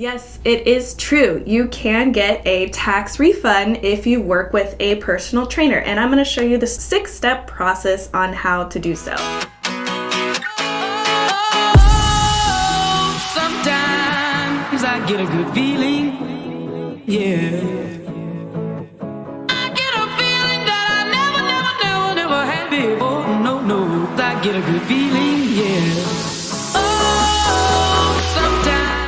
Yes, it is true. You can get a tax refund if you work with a personal trainer, and I'm going to show you the 6-step process on how to do so. Sometimes I get a good feeling, yeah. I get a feeling that I never had before. No, I get a good feeling, yeah.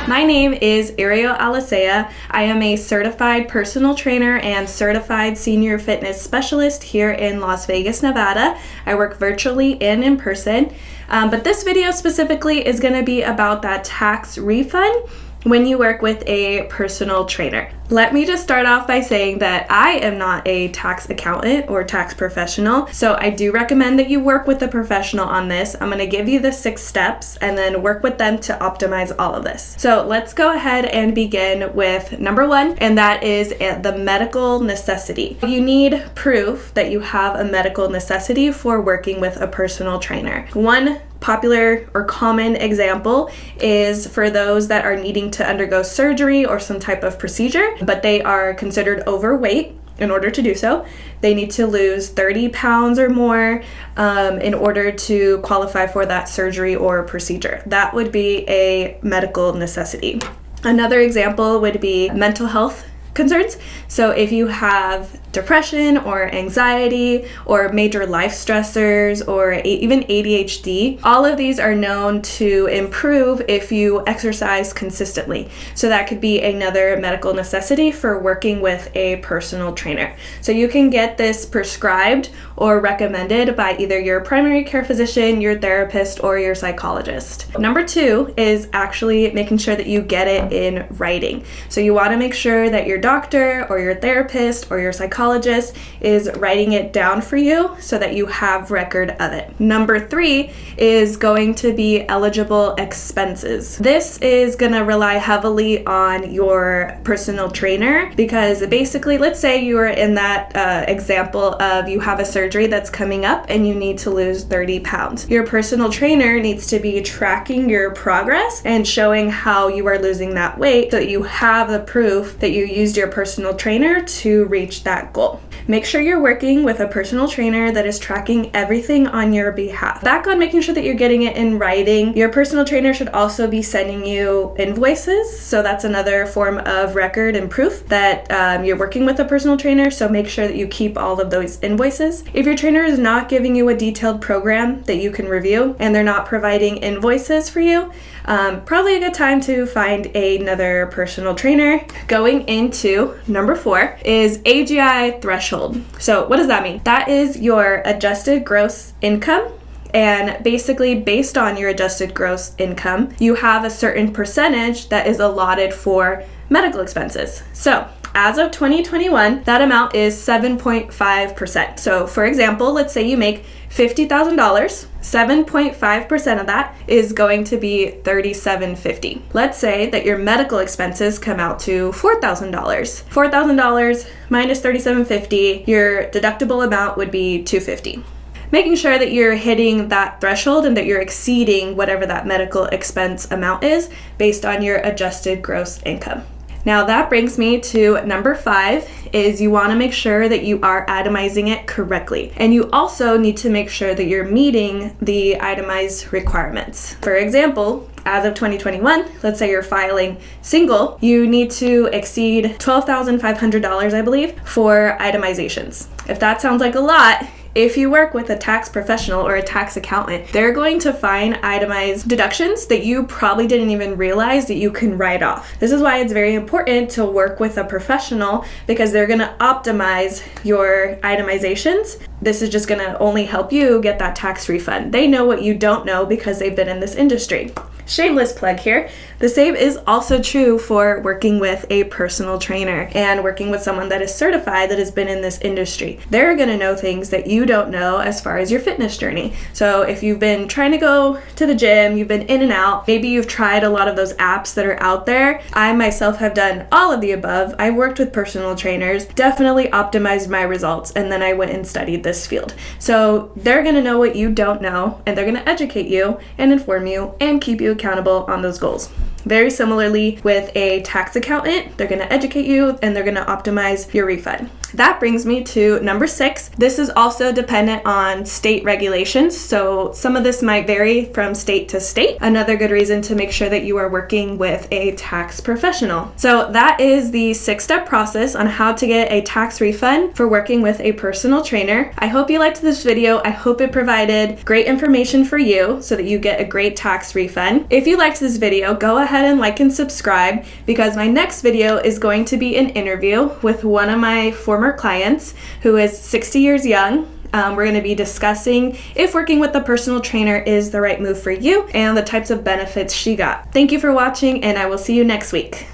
My name is Ariel Alicea. I am a certified personal trainer and certified senior fitness specialist here in Las Vegas, Nevada. I work virtually and in person, but this video specifically is going to be about that tax refund when you work with a personal trainer. Let me just start off by saying that I am not a tax accountant or tax professional, so I do recommend that you work with a professional on this. I'm going to give you the 6 steps and then work with them to optimize all of this. So let's go ahead and begin with number 1, and that is the medical necessity. You need proof that you have a medical necessity for working with a personal trainer. One popular or common example is for those that are needing to undergo surgery or some type of procedure, but they are considered overweight. In order to do so, they need to lose 30 pounds or more in order to qualify for that surgery or procedure. That would be a medical necessity. Another example would be mental health concerns. So if you have depression or anxiety or major life stressors or even ADHD, all of these are known to improve if you exercise consistently. So that could be another medical necessity for working with a personal trainer. So you can get this prescribed or recommended by either your primary care physician, your therapist, or your psychologist. Number 2 is actually making sure that you get it in writing. So you want to make sure that your doctor or your therapist or your psychologist is writing it down for you so that you have record of it. Number 3 is going to be eligible expenses. This is going to rely heavily on your personal trainer because basically, let's say you are in that example of you have a surgery that's coming up and you need to lose 30 pounds. Your personal trainer needs to be tracking your progress and showing how you are losing that weight so that you have the proof that you used your personal trainer to reach that goal. Make sure you're working with a personal trainer that is tracking everything on your behalf. Back on making sure that you're getting it in writing, your personal trainer should also be sending you invoices. So that's another form of record and proof that you're working with a personal trainer. So make sure that you keep all of those invoices. If your trainer is not giving you a detailed program that you can review and they're not providing invoices for you, probably a good time to find another personal trainer. Going into number 4 is AGI threshold. So what does that mean? That is your adjusted gross income. And basically, based on your adjusted gross income, you have a certain percentage that is allotted for medical expenses. So as of 2021, that amount is 7.5%. So for example, let's say you make $50,000, 7.5% of that is going to be $3,750. Let's say that your medical expenses come out to $4,000. $4,000 minus $3,750, your deductible amount would be $250. Making sure that you're hitting that threshold and that you're exceeding whatever that medical expense amount is based on your adjusted gross income. Now that brings me to number 5 is you want to make sure that you are itemizing it correctly. And you also need to make sure that you're meeting the itemized requirements. For example, as of 2021, let's say you're filing single, you need to exceed $12,500, I believe, for itemizations. If that sounds like a lot, if you work with a tax professional or a tax accountant, they're going to find itemized deductions that you probably didn't even realize that you can write off. This is why it's very important to work with a professional because they're going to optimize your itemizations. This is just going to only help you get that tax refund. They know what you don't know because they've been in this industry. Shameless plug here. The same is also true for working with a personal trainer and working with someone that is certified that has been in this industry. They're going to know things that you don't know as far as your fitness journey. So if you've been trying to go to the gym, you've been in and out, maybe you've tried a lot of those apps that are out there. I myself have done all of the above. I worked with personal trainers, definitely optimized my results, and then I went and studied this field. So they're going to know what you don't know, and they're going to educate you and inform you and keep you accountable on those goals. Very similarly with a tax accountant, they're going to educate you and they're going to optimize your refund. That brings me to number 6. This is also dependent on state regulations, so some of this might vary from state to state. Another good reason to make sure that you are working with a tax professional. So that is the 6-step process on how to get a tax refund for working with a personal trainer. I hope you liked this video. I hope it provided great information for you so that you get a great tax refund. If you liked this video, go ahead and like and subscribe, because my next video is going to be an interview with one of my former clients who is 60 years young. We're going to be discussing if working with a personal trainer is the right move for you and the types of benefits she got. Thank you for watching, and I will see you next week.